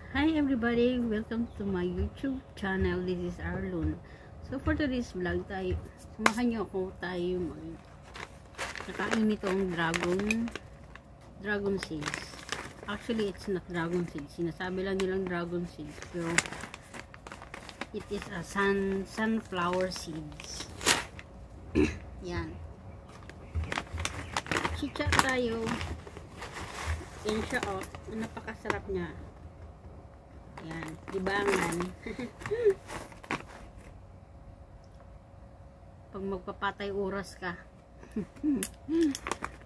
Hi everybody, welcome to my YouTube channel. This is Arlon. So for today's vlog tayo, samahan niyo ako tayo nakain itong dragon seeds. Actually, it's not dragon seeds. Sinasabi lang nilang dragon seeds, pero it is a sunflower seeds. Yan. Chicha tayo. Yan siya, oh. Napakasarap niya. Yan, libangan. Pag magpapatay oras ka.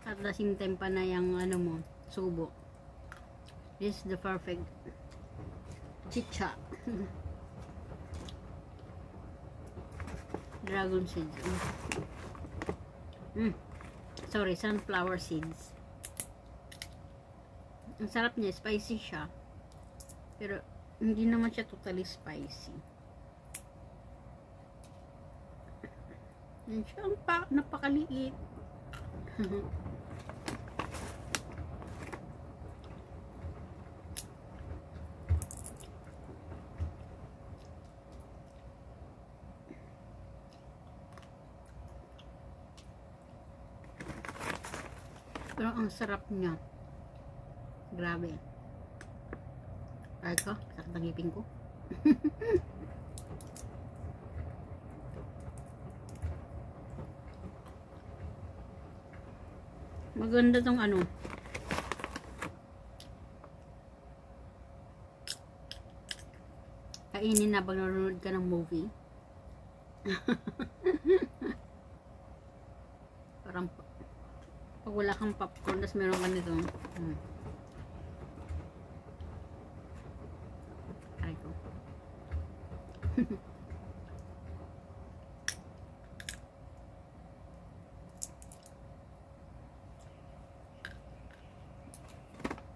At the same time pa na yung ano mo, subo. This is the perfect chicha. Dragon seeds. Sorry, sunflower seeds. Ang sarap niya, spicy siya. Pero hindi naman siya totally spicy. Yan siya, napakaliit. Pero ang sarap niya. Grabe. Ay ko, sakit ang ngipin ko. Maganda tong ano. Kainin na pag nanonood ka ng movie. Parang pag wala kang popcorn, tapos meron ka nito. Aray ko.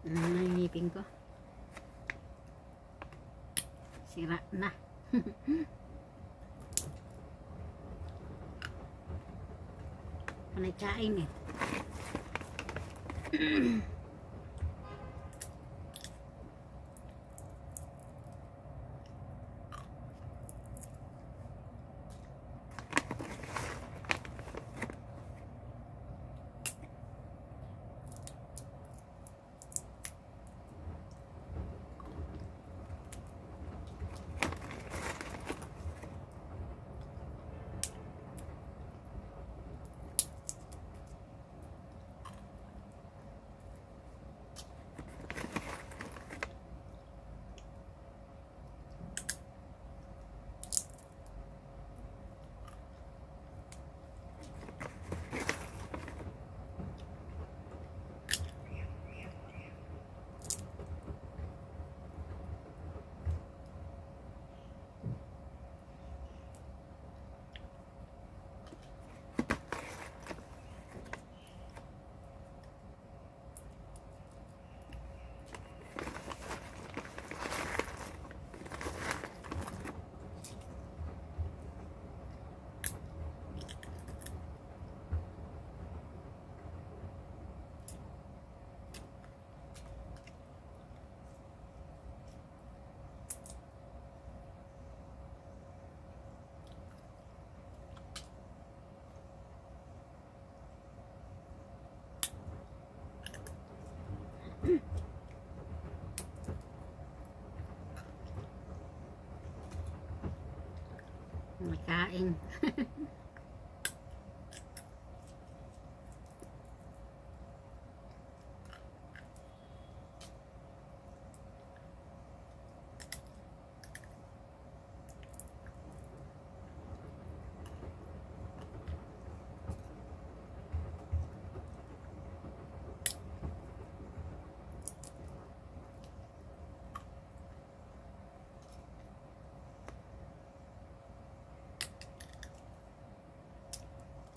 Ngipin ko. Sira na. Panay kain eh. Makain.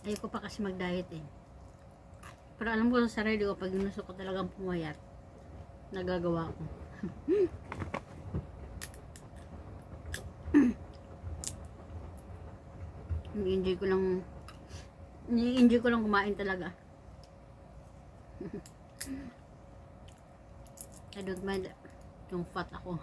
Ayoko pa kasi mag-diet eh. Pero alam ko sa sarili ko, pag ginusto ko talagang pumayat, nagagawa ko. Ni-enjoy ko lang kumain talaga. I don't mind yung fat ako.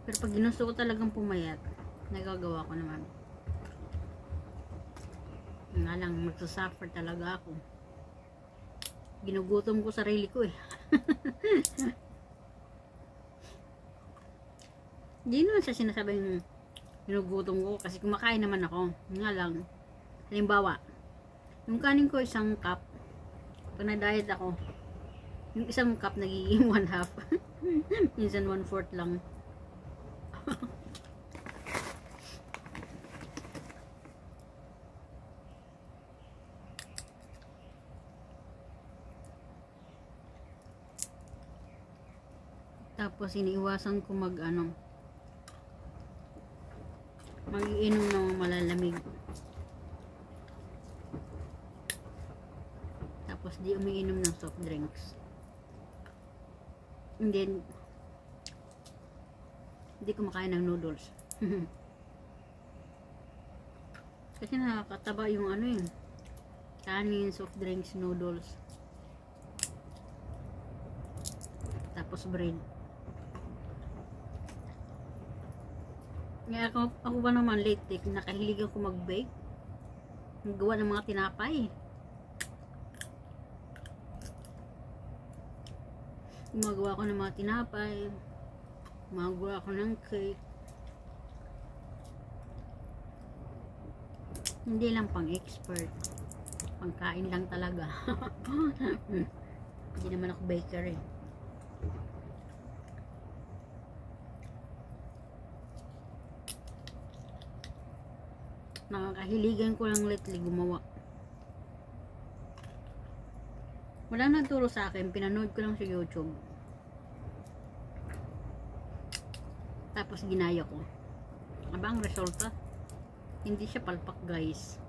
Pero pag ginusto ko talagang pumayat, nagagawa ko naman. Nga lang, magsasuffer talaga ako. Ginugutom ko sarili ko eh. Hindi naman siya sinasabing ginugutom ko kasi kumakain naman ako. Nga lang, halimbawa, yung kanin ko isang cup, pag na-diet ako, yung isang cup nagiging 1/2. Minsan 1/4 lang. Tapos iniiwasan ko mag-iinom ng malalamig. Tapos di umiinom ng soft drinks. And then hindi kumakain ng noodles. Kasi nakakataba yung ano yun. Kanin, soft drinks, noodles. Tapos bread. Ngayon ako ba naman late nakahilig ako mag-bake. Magawa ng mga tinapay. Gumagawa ako ng mga tinapay. Gumagawa ako ng cake. Hindi lang pang expert. Pangkain lang talaga. Hindi naman ako baker eh. Nakakahiligan ko lang lately gumawa. Wala nagturo sa akin, pinanood ko lang sa YouTube. Tapos ginaya ko. Aba ang resulta? Hindi siya palpak, guys.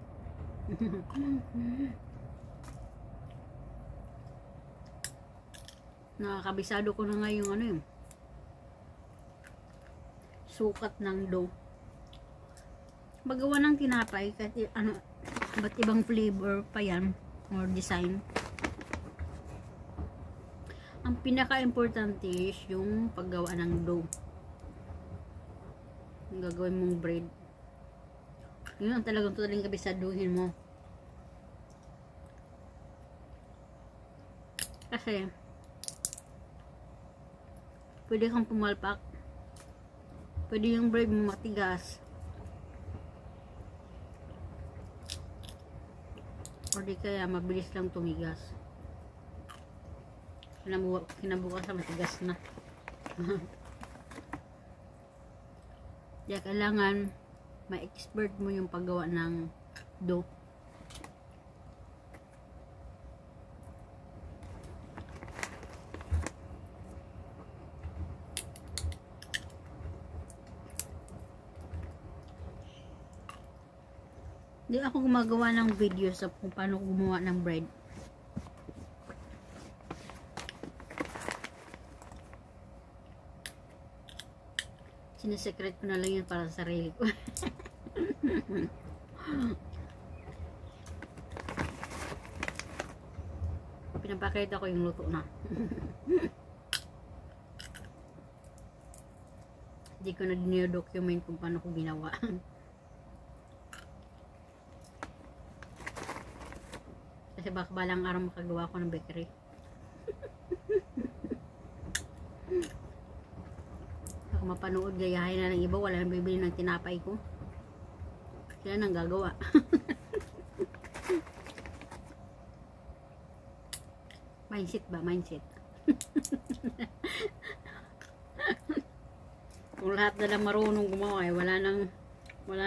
Nakakabisado ko na nga yung ano yun. Sukat ng dough. Magawa ng tinapay kasi ano, ba't ibang flavor pa yan or design. Ang pinaka-importante is yung paggawa ng dough. Yung gagawin mong bread. Yun ang talagang totaling kabisaduhin mo. Kasi pwede kang pumalpak. Pwede yung bread mo matigas. O di kaya mabilis lang tumigas. Kinabukas na matigas na. Kaya kailangan ma-expert mo yung paggawa ng dough. Hindi ako gumagawa ng video sa kung paano gumawa ng bread. Sinisekret ko na lang yun para sa sarili ko. Pinapakita ko yung luto na. Hindi ko na dinidocument kung paano ko ginawa. Kasi baka balang araw makagawa ko ng bakery. Baka mapanood, gayahin na ng iba, wala nang bibili ng tinapay ko. Sila nang gagawa. Mindset ba? Mindset. Kung lahat na lang marunong gumawa, eh, wala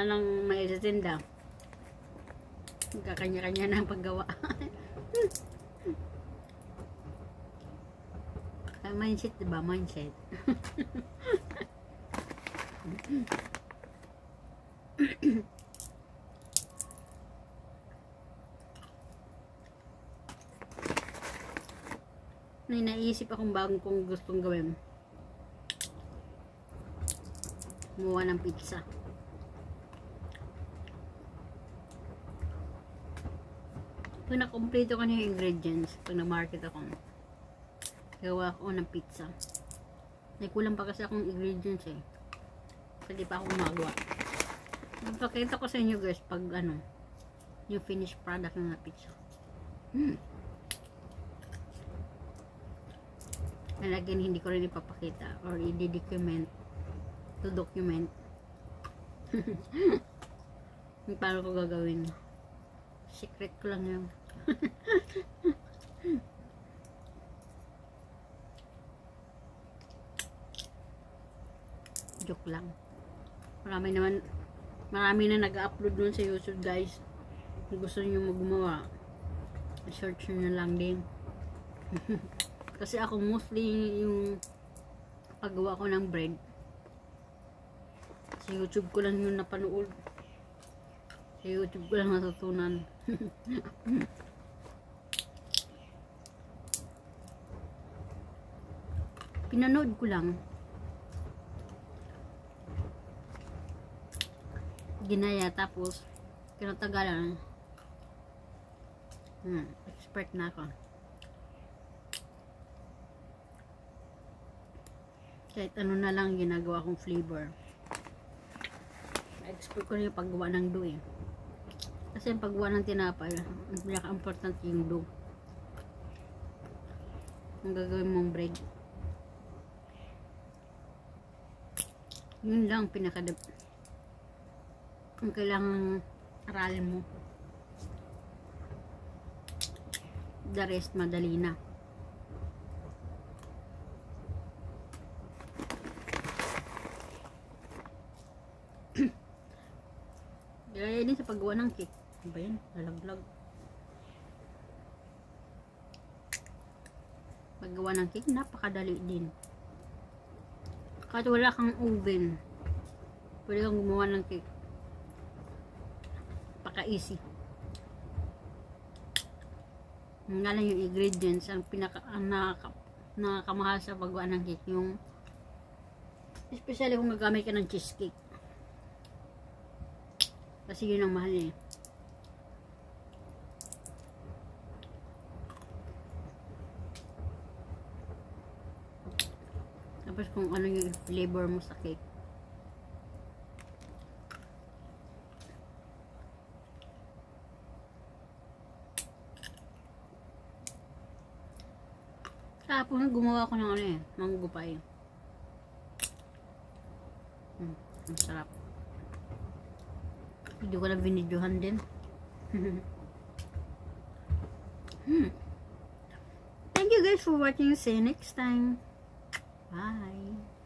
nang maisatinda. Magkakanya-kanya na ang paggawa. Mindset, diba? Mindset. May naisip akong bagong kung gustong gawin. Gumawa ng pizza. Pag nakompleto ko na yung ingredients, pag na-market ako, gawa ko ng pizza. May kulang pa kasi akong ingredients eh. Kasi di pa ako gumagawa. Magpakita ko sa inyo guys pag ano, yung finished product ng pizza. And again, hindi ko rin ipapakita or i-document to document yung paano ko gagawin. Secret ko lang yun. Joke lang. Marami na nag-upload dun sa YouTube guys. Kung gusto niyo gumawa, search nyo lang din. Kasi ako mostly yung paggawa ko ng bread sa YouTube ko lang yung napanood. Sa YouTube ko lang natutunan. Pinanood ko lang. Ginaya tapos kinatagalan. Expert na ako. Kahit ano na lang ginagawa kong flavor. Expert ko rin yung paggawa ng dough eh. Kasi yung paggawa ng tinapay, ang pinaka-important yung dough. Ang gagawin mong bread. Yun lang ang kailangang aralin mo. The rest madali na. Gaya din sa paggawa ng cake. Ano ba yan? Lalaglag. Paggawa ng cake, napakadali din. Kahit wala kang oven, pwede kang gumawa ng cake. Paka-easy. Nga lang yung ingredients, ang nakakamahal sa paggawa ng cake, yung especially kung gagamit ka ng cheesecake. Kasi yun ang mahal eh. Tapos kung ano yung flavor mo sa cake. Tapos gumawa ko ng ano eh, manggupay. Ang sarap. Hindi ko na binidyohan din. Thank you guys for watching. See you next time. Bye.